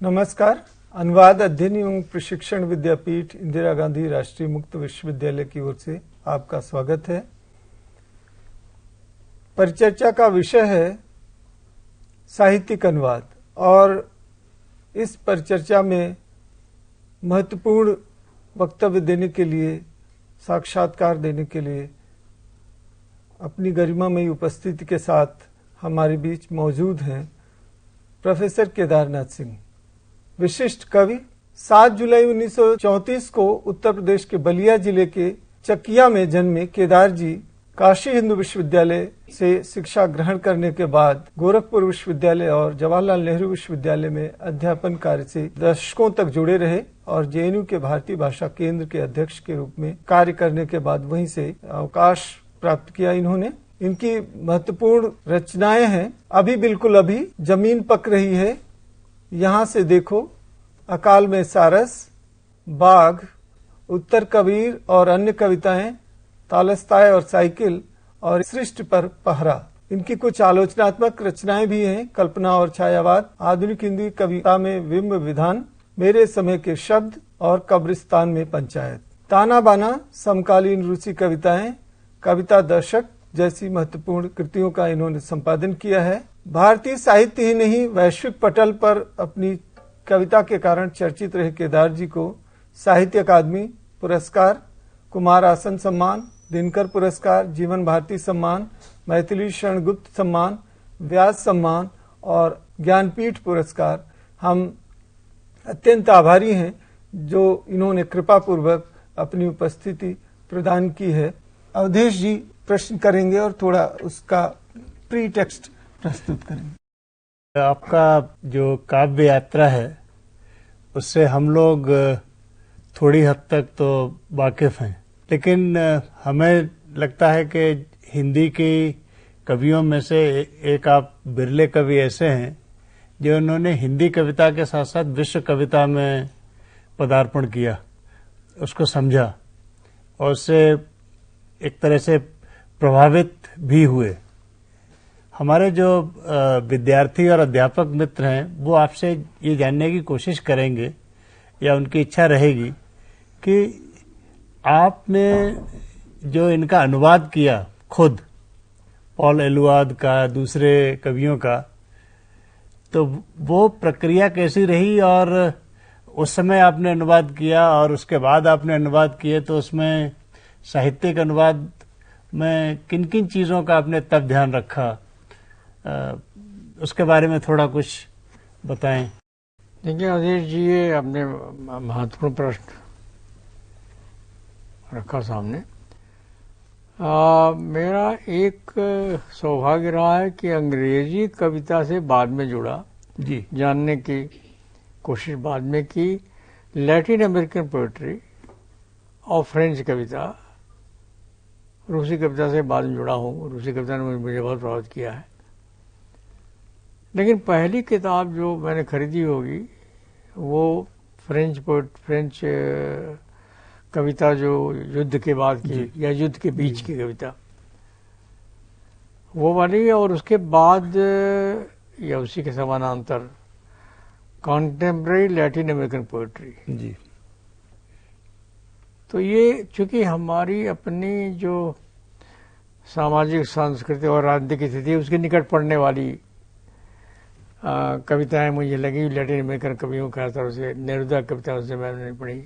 नमस्कार। अनुवाद अध्ययन एवं प्रशिक्षण विद्यापीठ इंदिरा गांधी राष्ट्रीय मुक्त विश्वविद्यालय की ओर से आपका स्वागत है। परिचर्चा का विषय है साहित्यिक अनुवाद और इस परिचर्चा में महत्वपूर्ण वक्तव्य देने के लिए, साक्षात्कार देने के लिए अपनी गरिमामयी उपस्थिति के साथ हमारे बीच मौजूद हैं प्रोफेसर केदारनाथ सिंह, विशिष्ट कवि। 7 जुलाई 1934 को उत्तर प्रदेश के बलिया जिले के चकिया में जन्मे केदार जी काशी हिंदू विश्वविद्यालय से शिक्षा ग्रहण करने के बाद गोरखपुर विश्वविद्यालय और जवाहरलाल नेहरू विश्वविद्यालय में अध्यापन कार्य से दशकों तक जुड़े रहे और जेएनयू के भारतीय भाषा केंद्र के अध्यक्ष के रूप में कार्य करने के बाद वहीं से अवकाश प्राप्त किया इन्होंने। इनकी महत्वपूर्ण रचनाएं हैं अभी बिल्कुल अभी, जमीन पक रही है, यहाँ से देखो, अकाल में सारस, बाघ, उत्तर कबीर और अन्य कविताएं, तालस्ताय और साइकिल और सृष्टि पर पहरा। इनकी कुछ आलोचनात्मक रचनाएं भी हैं, कल्पना और छायावाद, आधुनिक हिंदी कविता में बिंब विधान, मेरे समय के शब्द और कब्रिस्तान में पंचायत। ताना बाना, समकालीन रूसी कविताएं, कविता दर्शक जैसी महत्वपूर्ण कृतियों का इन्होंने संपादन किया है। भारतीय साहित्य ही नहीं, वैश्विक पटल पर अपनी कविता के कारण चर्चित रहे केदार जी को साहित्य अकादमी पुरस्कार, कुमार आसन सम्मान, दिनकर पुरस्कार, जीवन भारती सम्मान, मैथिली शरण गुप्त सम्मान, व्यास सम्मान और ज्ञानपीठ पुरस्कार। हम अत्यंत आभारी हैं जो इन्होंने कृपापूर्वक अपनी उपस्थिति प्रदान की है। अवधेश जी प्रश्न करेंगे और थोड़ा उसका प्री टेक्स्ट प्रस्तुत करेंगे। आपका जो काव्य यात्रा है उससे हम लोग थोड़ी हद तक तो वाकिफ हैं, लेकिन हमें लगता है कि हिंदी की कवियों में से एक आप बिरले कवि ऐसे हैं जो उन्होंने हिंदी कविता के साथ साथ विश्व कविता में पदार्पण किया, उसको समझा और उससे एक तरह से प्रभावित भी हुए। हमारे जो विद्यार्थी और अध्यापक मित्र हैं वो आपसे ये जानने की कोशिश करेंगे या उनकी इच्छा रहेगी कि आपने जो इनका अनुवाद किया खुद, पॉल एलुआद का, दूसरे कवियों का, तो वो प्रक्रिया कैसी रही और उस समय आपने अनुवाद किया और उसके बाद आपने अनुवाद किए तो उसमें साहित्यिक अनुवाद में किन किन चीज़ों का आपने तब ध्यान रखा, उसके बारे में थोड़ा कुछ बताएं। देखिए अवधेश जी, ये आपने महत्वपूर्ण प्रश्न रखा सामने। मेरा एक सौभाग्य रहा है कि अंग्रेजी कविता से बाद में जुड़ा जी, जानने की कोशिश बाद में की, लैटिन अमेरिकन पोएट्री और फ्रेंच कविता, रूसी कविता से बाद में जुड़ा हूँ। रूसी कविता ने मुझे बहुत प्रभावित किया है। लेकिन पहली किताब जो मैंने खरीदी होगी वो फ्रेंच कविता जो युद्ध के बाद की या युद्ध के बीच की कविता, वो वाली, और उसके बाद या उसी के समानांतर कॉन्टेम्पररी लैटिन अमेरिकन पोएट्री जी। तो ये चूंकि हमारी अपनी जो सामाजिक, सांस्कृतिक और राजनीतिक स्थिति उसके निकट पड़ने वाली कविताएं मुझे लगी। लैटिन अमेरिकन कवियों का तरफ से नेरुदा कविताओं से मैंने पढ़ी।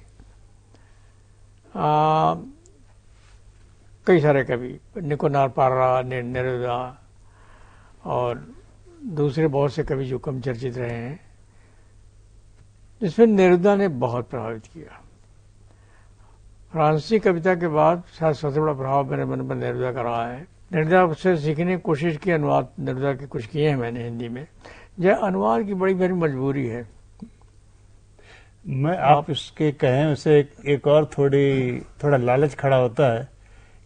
कई सारे कवि, निकोनार पार्रा, नेरुदा और दूसरे बहुत से कवि जो कम चर्चित रहे हैं, जिसमें नेरुदा ने बहुत प्रभावित किया। फ्रांसीसी कविता के बाद शायद सबसे बड़ा प्रभाव मेरे मन पर नेरुदा का रहा है। नेरुदा से सीखने की कोशिश की, अनुवाद नेरुदा के कुछ किए हैं मैंने हिंदी में। यह अनुवाद की बड़ी मेरी मजबूरी है। मैं आप इसके कहें उसे एक और थोड़ा लालच खड़ा होता है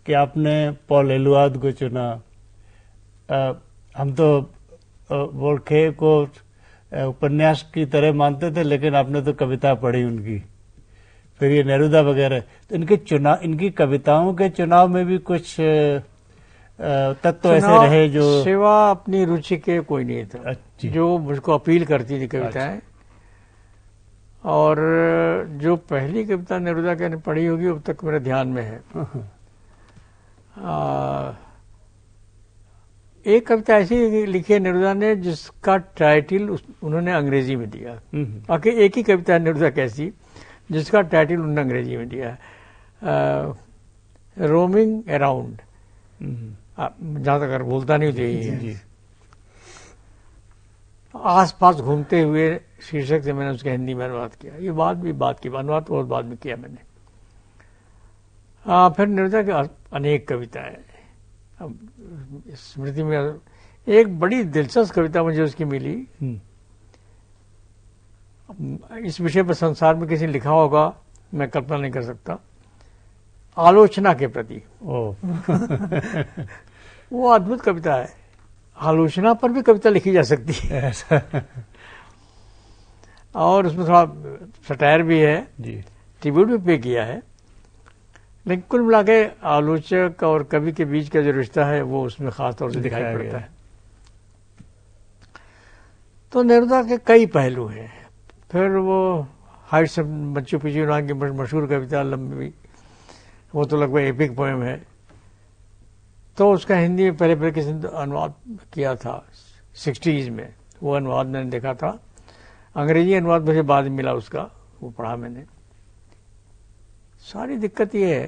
कि आपने पॉल एलुआद को चुना। हम तो वोल्खे को उपन्यास की तरह मानते थे, लेकिन आपने तो कविता पढ़ी उनकी, फिर ये नेरुदा वगैरह। तो इनकी कविताओं के चुनाव में भी कुछ तत्व ऐसे रहे जो सिवा अपनी रुचि के कोई नहीं था। अच्छी। जो मुझको अपील करती थी कविताएं, और जो पहली कविता नेरुदा के ने पढ़ी होगी अब तक मेरे ध्यान में है। एक कविता ऐसी लिखी है नेरुदा ने जिसका टाइटल उन्होंने अंग्रेजी में दिया। बाकी एक ही कविता है नेरुदा कैसी जिसका टाइटल उन्होंने अंग्रेजी में दिया है, रोमिंग अराउंड, जहां तक अगर भूलता नहीं चाहिए, आस पास घूमते हुए शीर्षक से मैंने उसका हिंदी में अनुवाद किया। ये बात की अनुवाद तो बहुत बाद में किया मैंने। फिर नेरुदा की अनेक कविताएं। अब स्मृति में एक बड़ी दिलचस्प कविता मुझे उसकी मिली। इस विषय पर संसार में किसी ने लिखा होगा मैं कल्पना नहीं कर सकता, आलोचना के प्रति। वो अद्भुत कविता है। आलोचना पर भी कविता लिखी जा सकती है। और उसमें थोड़ा सटायर भी है, ट्रिब्यूट भी पे किया है, लेकिन कुल मिला के आलोचक और कवि के बीच का जो रिश्ता है वो उसमें खास तौर से दिखाई पड़ता है। तो नेरुदा के कई पहलू हैं। फिर वो हाइट्स ऑफ माचू पिच्चू नाम की मशहूर कविता लंबी, वो तो लगभग एपिक पोएम है। तो उसका हिंदी में पहले किसी ने अनुवाद किया था 60s में, वो अनुवाद मैंने देखा था। अंग्रेजी अनुवाद मुझे बाद में मिला उसका, वो पढ़ा मैंने। सारी दिक्कत ये है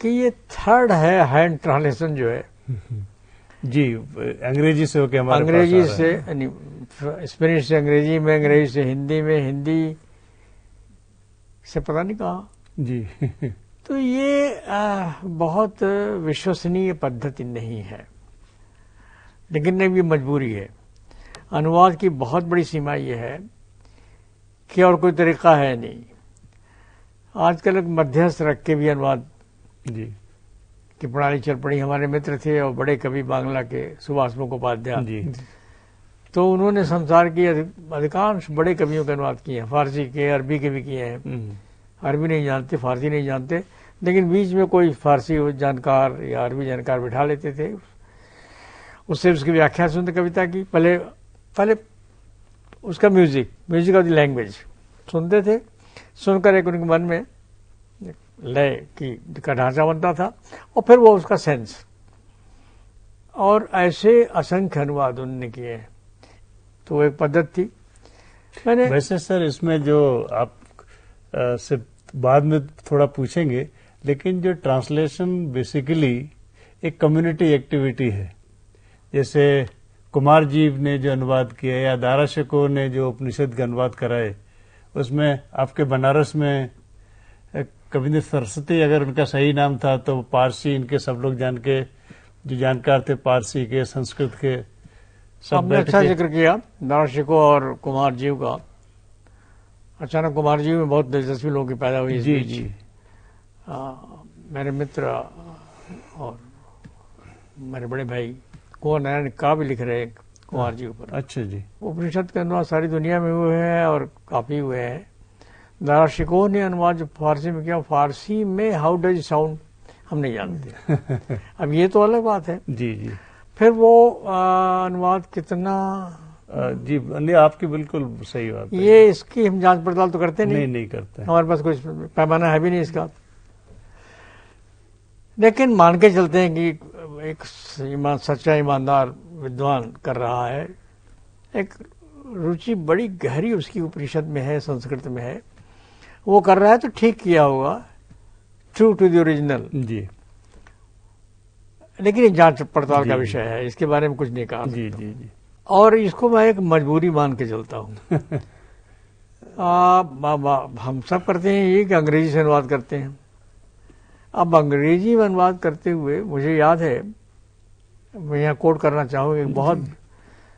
कि ये थर्ड है हैंड ट्रांसलेशन जो है जी, अंग्रेजी से होके हमारे अंग्रेजी से स्पेनिश से अंग्रेजी में, अंग्रेजी से हिंदी में, हिंदी से पता नहीं कहाँ जी। तो ये बहुत विश्वसनीय पद्धति नहीं है, लेकिन नहीं, ये मजबूरी है। अनुवाद की बहुत बड़ी सीमा ये है कि और कोई तरीका है नहीं। आजकल एक मध्यस्थ रख के भी अनुवाद जी की प्रणाली चल पड़ी। हमारे मित्र थे और बड़े कवि बांग्ला के सुभाष मुखोपाध्याय जी, तो उन्होंने संसार के अधिकांश बड़े कवियों के अनुवाद किए हैं, फारसी के, अरबी के भी किए हैं। अरबी नहीं जानते, फारसी नहीं जानते, लेकिन बीच में कोई फारसी जानकार या अरबी जानकार बिठा लेते थे, उससे उसकी व्याख्या सुनते कविता की। पहले उसका म्यूजिक ऑफ द लैंग्वेज सुनते थे, सुनकर एक उनके मन में लय का ढांचा बनता था और फिर वो उसका सेंस, और ऐसे असंख्य अनुवाद उन्होंने किए। तो एक पद्धति थी। मैंने वैसे सर इसमें जो आप से बाद में थोड़ा पूछेंगे, लेकिन जो ट्रांसलेशन बेसिकली एक कम्युनिटी एक्टिविटी है। जैसे कुमार जी ने जो अनुवाद किया या दारा शिकोह ने जो उपनिषद का अनुवाद कराए, उसमें आपके बनारस में कविंद्र सरस्वती, अगर उनका सही नाम था, तो पारसी इनके सब लोग जो जानकार थे पारसी के, संस्कृत के, सब आपने अच्छा जिक्र किया दारा शिकोह और कुमार जी का। अचानक कुमार जी में बहुत दिलचस्पी लोगों की पैदा हुई। जी जी। मेरे मित्र और मेरे बड़े भाई कुंवर नारायण का भी लिख रहे हैं कुमार जी ऊपर। अच्छा जी। उपनिषद के अनुवाद सारी दुनिया में हुए हैं और काफी हुए हैं। दारा शिकोह ने अनुवाद जो फारसी में किया, फारसी में हाउ डज साउंड हम नहीं जानते। अब ये तो अलग बात है। जी जी। फिर वो अनुवाद कितना जी नहीं, आपकी बिल्कुल सही बात है। ये इसकी हम जांच पड़ताल तो करते नहीं करते। हमारे पास कोई पैमाना है भी नहीं इसका। लेकिन मान के चलते हैं कि एक सच्चा ईमानदार विद्वान कर रहा है, एक रुचि बड़ी गहरी उसकी उपनिषद में है, संस्कृत में है, वो कर रहा है तो ठीक किया होगा, ट्रू टू द ओरिजिनल। जी। लेकिन जांच पड़ताल का विषय है, इसके बारे में कुछ नहीं कहा। जी जी जी। और इसको मैं एक मजबूरी मान के चलता हूँ। हम सब करते हैं ये कि अंग्रेजी से अनुवाद करते हैं। अब अंग्रेजी में अनुवाद करते हुए मुझे याद है, मैं यहाँ कोट करना चाहूँगा, एक बहुत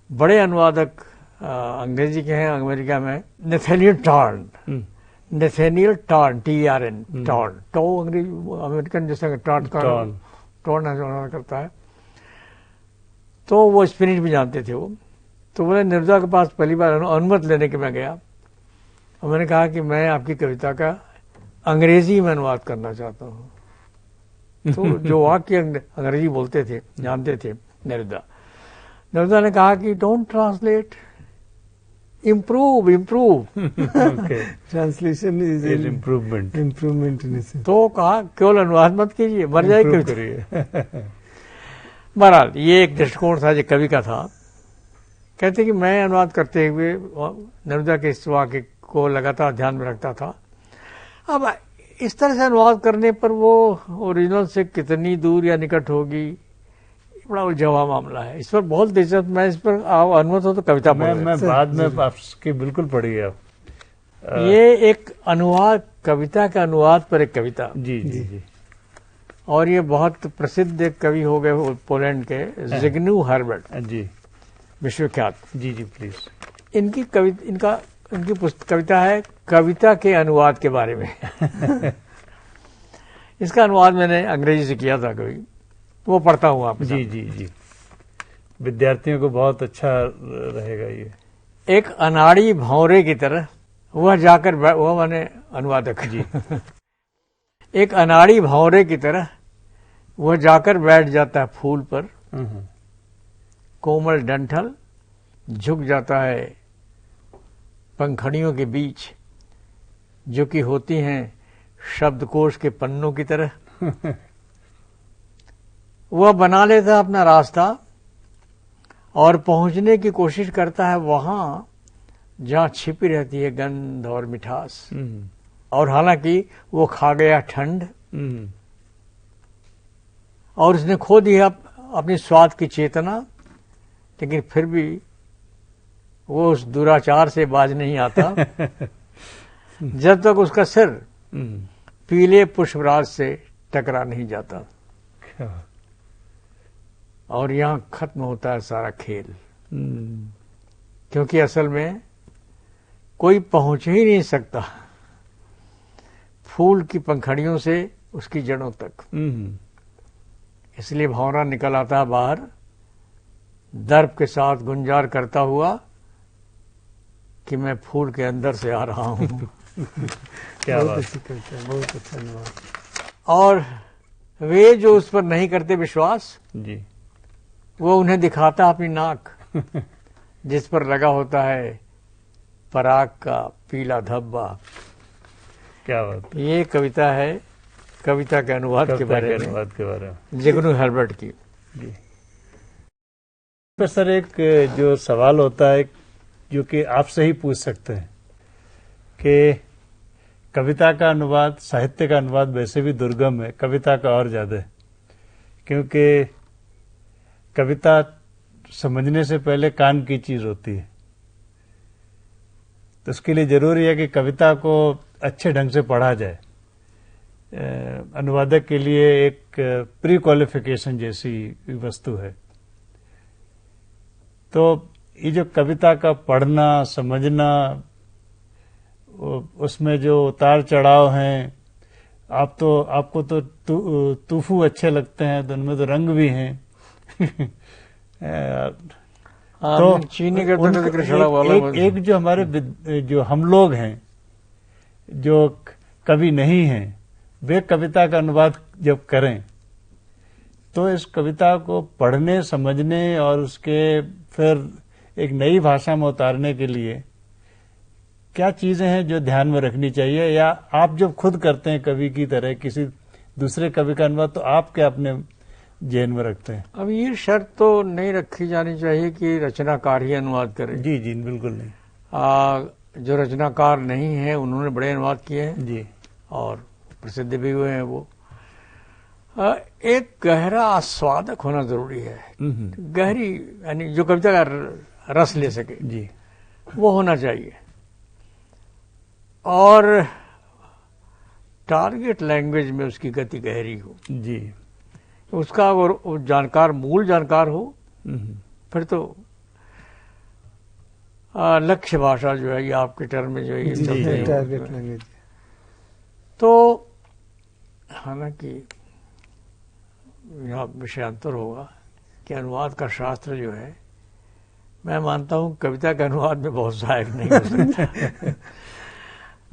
बड़े अनुवादक अंग्रेजी के हैं अमेरिका में, नेथेनियल टॉर्न, TRN, टॉर्न, तो अंग्रेजी अमेरिकन जैसे टॉर्न करता है। तो वो स्पेनिश भी जानते थे वो। तो बोले नेरुदा के पास पहली बार अनुमति लेने के मैं गया और मैंने कहा कि मैं आपकी कविता का अंग्रेजी में अनुवाद करना चाहता हूँ। तो जो वाक्य अंग्रेजी बोलते थे, जानते थे नेरुदा ने कहा कि don't translate, improve okay, translation is improvement. Improvement in sense. तो कहा केवल अनुवाद मत कीजिए, मर जाए Improve कविता। करिए। बहरहाल ये एक दृष्टिकोण था जो कवि का था। कहते कि मैं अनुवाद करते हुए नर्मदा के इस वाक्य को लगातार ध्यान में रखता था। अब इस तरह से अनुवाद करने पर वो ओरिजिनल से कितनी दूर या निकट होगी, बड़ा उलझा हुआ मामला है। इस पर बहुत दिलचस्प, मैं इस पर आप अनुमत हो तो कविता मैं पढ़ बाद में आपकी बिल्कुल पढ़िए आप। ये एक अनुवाद, कविता का अनुवाद पर एक कविता। जी जी जी। और ये बहुत प्रसिद्ध एक कवि हो गए पोलैंड के, जिग्नू हर्बर्ट, जी विश्वख्यात। जी जी प्लीज। इनकी कविता है कविता के अनुवाद के बारे में। इसका अनुवाद मैंने अंग्रेजी से किया था कभी, वो पढ़ता हूँ आप। जी जी जी, विद्यार्थियों को बहुत अच्छा रहेगा ये। एक अनाड़ी भौरे की तरह वह जाकर, वह माने अनुवादक जी। एक अनाड़ी भौरे की तरह वह जाकर बैठ जाता है फूल पर, कोमल डंठल झुक जाता है पंखड़ियों के बीच, जो कि होती हैं शब्दकोश के पन्नों की तरह। वह बना लेता अपना रास्ता और पहुंचने की कोशिश करता है वहां जहां छिपी रहती है गंध और मिठास। और हालांकि वो खा गया ठंड और उसने खो दिया अपनी स्वाद की चेतना, लेकिन फिर भी वो उस दुराचार से बाज नहीं आता जब तक उसका सिर पीले पुष्पराज से टकरा नहीं जाता। और यहां खत्म होता है सारा खेल, क्योंकि असल में कोई पहुंच ही नहीं सकता फूल की पंखड़ियों से उसकी जड़ों तक। इसलिए भौरा निकल आता है बाहर, दर्प के साथ गुंजार करता हुआ कि मैं फूल के अंदर से आ रहा हूं। क्या बहुत बात। अच्छी कविता है, बहुत अच्छा अनुवाद। और वे जो उस पर नहीं करते विश्वास, जी वो उन्हें दिखाता अपनी नाक, जिस पर लगा होता है पराग का पीला धब्बा। क्या बात। ये कविता है कविता के अनुवाद के बारे में, अनुवाद के बारे में जिग्नू हर्बर्ट की। जी। पर सर एक जो सवाल होता है जो कि आपसे ही पूछ सकते हैं कि कविता का अनुवाद, साहित्य का अनुवाद वैसे भी दुर्गम है, कविता का और ज्यादा है, क्योंकि कविता समझने से पहले कान की चीज होती है। तो उसके लिए जरूरी है कि कविता को अच्छे ढंग से पढ़ा जाए। अनुवादक के लिए एक प्री क्वालिफिकेशन जैसी वस्तु है। तो ये जो कविता का पढ़ना, समझना, उसमें जो उतार चढ़ाव हैं, आपको तो तूफू अच्छे लगते हैं, तो उनमें तो रंग भी हैं। तो चीनी के कृष्णा वाला एक जो हमारे जो हम लोग हैं जो कवि नहीं हैं, वे कविता का अनुवाद जब करें तो इस कविता को पढ़ने, समझने और उसके फिर एक नई भाषा में उतारने के लिए क्या चीजें हैं जो ध्यान में रखनी चाहिए, या आप जब खुद करते हैं कवि की तरह किसी दूसरे कवि का अनुवाद, तो आप क्या अपने जेहन में रखते हैं? अब ये शर्त तो नहीं रखी जानी चाहिए कि रचनाकार ही अनुवाद करे। जी जी बिल्कुल नहीं। जो रचनाकार नहीं है उन्होंने बड़े अनुवाद किए हैं जी, और प्रसिद्ध भी हुए हैं। वो एक गहरा आस्वादक होना जरूरी है। गहरी यानी जो कविता का रस ले सके जी, वो होना चाहिए। और टारगेट लैंग्वेज में उसकी गति गहरी हो जी, उसका अगर जानकार, मूल जानकार हो, फिर तो लक्ष्य भाषा जो है ये आपके टर्म में जो है ये टारगेट लैंग्वेज। तो हालांकि यहाँ विषयांतर होगा कि अनुवाद का शास्त्र जो है, मैं मानता हूँ कविता के अनुवाद में बहुत सहायक नहीं हो सकता।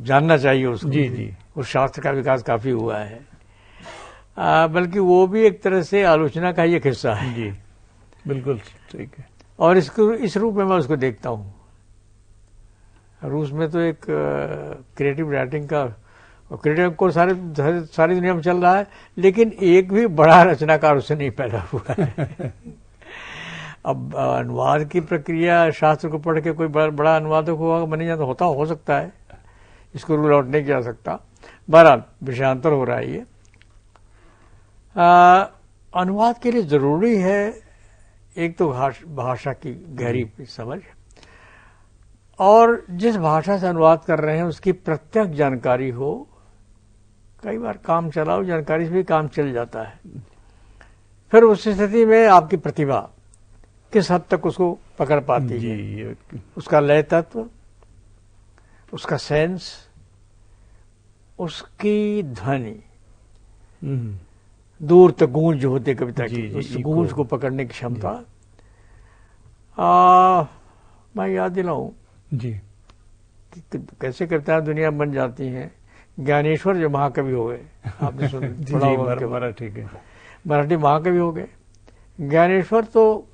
जानना चाहिए उसको। जी जी, उस शास्त्र का विकास काफी हुआ है, बल्कि वो भी एक तरह से आलोचना का ही एक हिस्सा है। जी बिल्कुल ठीक है। और इसको इस रूप में मैं उसको देखता हूँ रूस में तो एक क्रिएटिव राइटिंग का, क्रिएटिव को सारी दुनिया में चल रहा है, लेकिन एक भी बड़ा रचनाकार उससे नहीं पैदा हुआ है। अब अनुवाद की प्रक्रिया, शास्त्र को पढ़ के कोई बड़ा अनुवादक होगा बने जाता, होता हो सकता है, इसको रूल आउट नहीं किया सकता। बहरहाल विषयांतर हो रहा है ये। अनुवाद के लिए जरूरी है एक तो भाषा की गहरी समझ, और जिस भाषा से अनुवाद कर रहे हैं उसकी प्रत्यक्ष जानकारी हो। कई बार काम चलाओ जानकारी से भी काम चल जाता है। फिर उस स्थिति में आपकी प्रतिभा किस हद तक उसको पकड़ पाती है, उसका लय तत्व, उसका सेंस, उसकी ध्वनि, दूर तक गूंज जो होती है कविता की, उस गूंज को पकड़ने की क्षमता। मैं याद दिलाऊं जी कि कैसे कविताएं दुनिया बन जाती हैं। ज्ञानेश्वर जो महाकवि हो गए, आपने पढ़ा होगा, मराठी महाकवि हो गए। ज्ञानेश्वर तो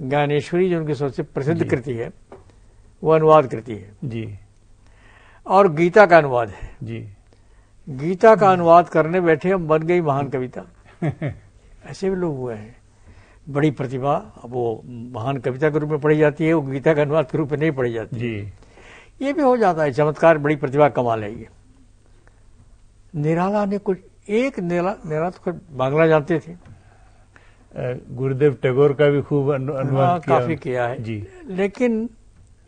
ज्ञानेश्वरी जो उनकी सबसे प्रसिद्ध कृति है वो अनुवाद कृति है जी, और गीता का अनुवाद है जी। गीता का अनुवाद करने बैठे हम, बन गई महान कविता। ऐसे भी लोग हुए हैं, बड़ी प्रतिभा। अब वो महान कविता के रूप में पढ़ी जाती है, वो गीता का अनुवाद के रूप में नहीं पढ़ी जाती जी। ये भी हो जाता है, चमत्कार, बड़ी प्रतिभा कमाल है ये। निराला ने कुछ एक निराला तो बांग्ला जानते थे, गुरुदेव टैगोर का भी खूब अनुवाद काफी किया है जी। लेकिन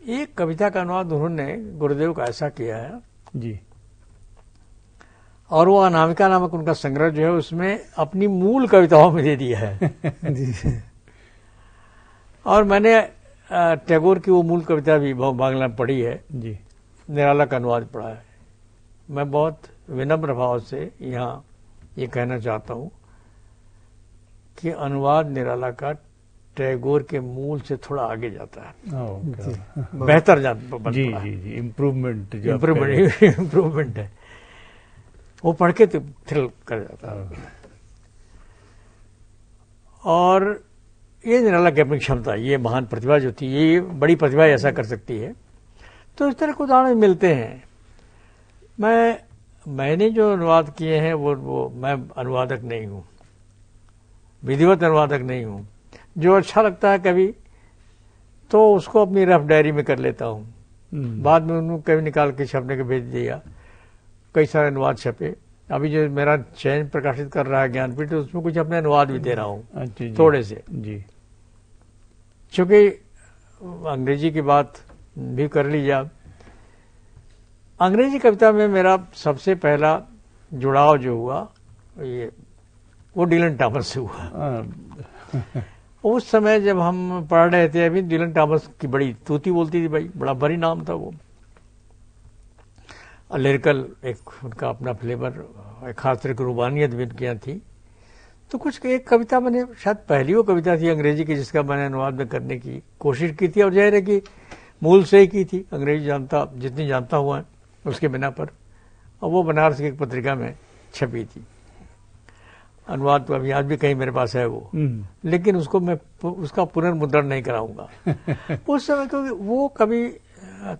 एक कविता का अनुवाद उन्होंने गुरुदेव का ऐसा किया है जी, और वो अनामिका नामक उनका संग्रह जो है उसमें अपनी मूल कविताओं में दे दिया है। जी। और मैंने टैगोर की वो मूल कविता भी बांग्ला में पढ़ी है जी, निराला का अनुवाद पढ़ा है। मैं बहुत विनम्र भाव से यहाँ ये कहना चाहता हूँ कि अनुवाद निराला का टैगोर के मूल से थोड़ा आगे जाता है, बेहतर जी जी जी, इम्प्रूवमेंट है। वो पढ़ के तो थ्रिल कर जाता है। और ये निराला की अपनी क्षमता, ये महान प्रतिभा जो थी, ये बड़ी प्रतिभा ऐसा कर सकती है। तो इस तरह के उदाहरण मिलते हैं। मैंने जो अनुवाद किए हैं वो मैं अनुवादक नहीं हूँ, विधिवत अनुवादक नहीं हूँ। जो अच्छा लगता है कभी तो उसको अपनी रफ डायरी में कर लेता हूँ, बाद में उन्होंने कभी निकाल के छपने के भेज दिया। कई सारे अनुवाद छपे। अभी जो मेरा चयन प्रकाशित कर रहा है ज्ञानपीठ, तो उसमें कुछ अपने अनुवाद भी दे रहा हूँ थोड़े से जी। क्योंकि अंग्रेजी की बात भी कर लीजिए। अंग्रेजी कविता में मेरा सबसे पहला जुड़ाव जो हुआ वो डिलन टॉमस से हुआ। उस समय जब हम पढ़ रहे थे, अभी डिलन टॉमस की बड़ी तूती बोलती थी भाई, बड़ा भारी नाम था वो। लिरिकल एक उनका अपना फ्लेवर, एक खास तरह की रूबानियत भी उनकी यहाँ थी। तो कुछ एक कविता मैंने, शायद पहली वो कविता थी अंग्रेजी की जिसका मैंने अनुवाद में करने की कोशिश की थी, और जाहिर है कि मूल से ही की थी। अंग्रेजी जितनी जानता हुआ है उसके बिना पर, और वो बनारस की एक पत्रिका में छपी थी। अनुवाद तो अभी आज भी कहीं मेरे पास है वो, लेकिन उसको मैं उसका पुनर्मुद्रण नहीं कराऊंगा उस समय, क्योंकि वो कभी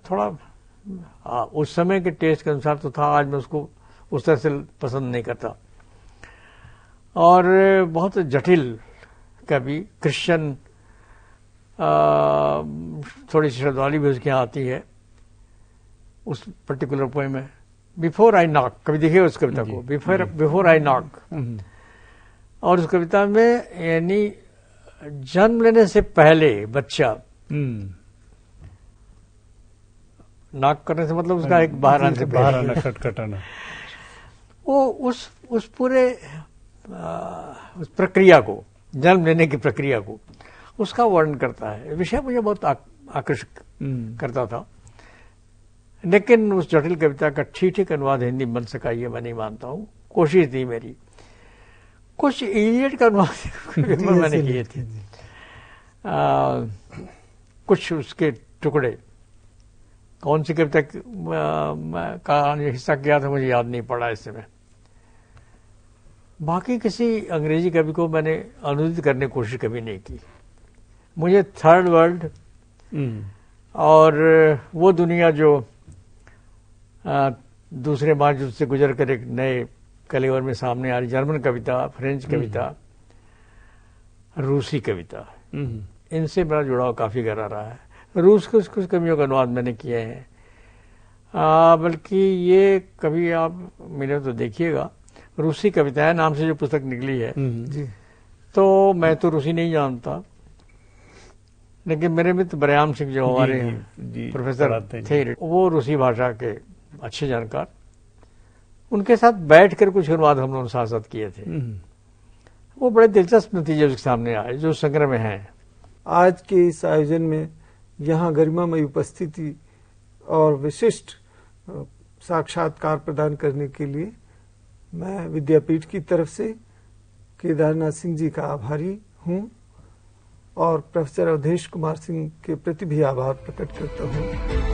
थोड़ा उस समय के टेस्ट के अनुसार तो था, आज मैं उसको उस तरह से पसंद नहीं करता। और बहुत जटिल कवि, क्रिश्चियन थोड़ी सी श्रद्धालु भी उसके यहाँ आती है उस पर्टिकुलर पोएम में। बिफोर आई नॉक, कभी देखिए उस कविता को, बिफोर आई नॉक। और उस कविता में यानी जन्म लेने से पहले बच्चा, नॉक करने से मतलब उसका एक बाहर आने से पहले खटखटाना, वो उस पूरे उस प्रक्रिया को, जन्म लेने की प्रक्रिया को, उसका वर्णन करता है। विषय मुझे बहुत आकर्षित करता था, लेकिन उस जटिल कविता का ठीक अनुवाद हिंदी बन सका ये मैं नहीं मानता हूँ। कोशिश थी मेरी, कुछ इलियट का अनुवाद मैंने किए थे, कुछ उसके टुकड़े। कौन सी कविता का हिस्सा किया था मुझे याद नहीं पड़ा इस समय। बाकी किसी अंग्रेजी कवि को मैंने अनुदित करने की कोशिश कभी नहीं की। मुझे थर्ड वर्ल्ड और वो दुनिया जो दूसरे महायुद्ध से गुजर कर एक नए कलेवर में सामने आ रही, जर्मन कविता, फ्रेंच कविता, रूसी कविता, इनसे मेरा जुड़ाव काफी गहरा रहा है। रूस के कुछ कवियों का अनुवाद मैंने किए हैं, बल्कि ये कभी आप मेरे तो देखिएगा, रूसी कविताएं नाम से जो पुस्तक निकली है जी। तो मैं तो रूसी नहीं जानता, लेकिन मेरे मित्र बरयाम सिंह जो हमारे प्रोफेसर थे वो रूसी भाषा के अच्छे जानकार, उनके साथ बैठकर कुछ अनुवाद हम लोगों ने साथ साथ किए थे। वो बड़े दिलचस्प नतीजे उसके सामने आए जो संग्रह में हैं। आज के इस आयोजन में यहाँ गरिमामयी उपस्थिति और विशिष्ट साक्षात्कार प्रदान करने के लिए मैं विद्यापीठ की तरफ से केदारनाथ सिंह जी का आभारी हूँ और प्रोफेसर अवधेश कुमार सिंह के प्रति भी आभार प्रकट करता हूँ।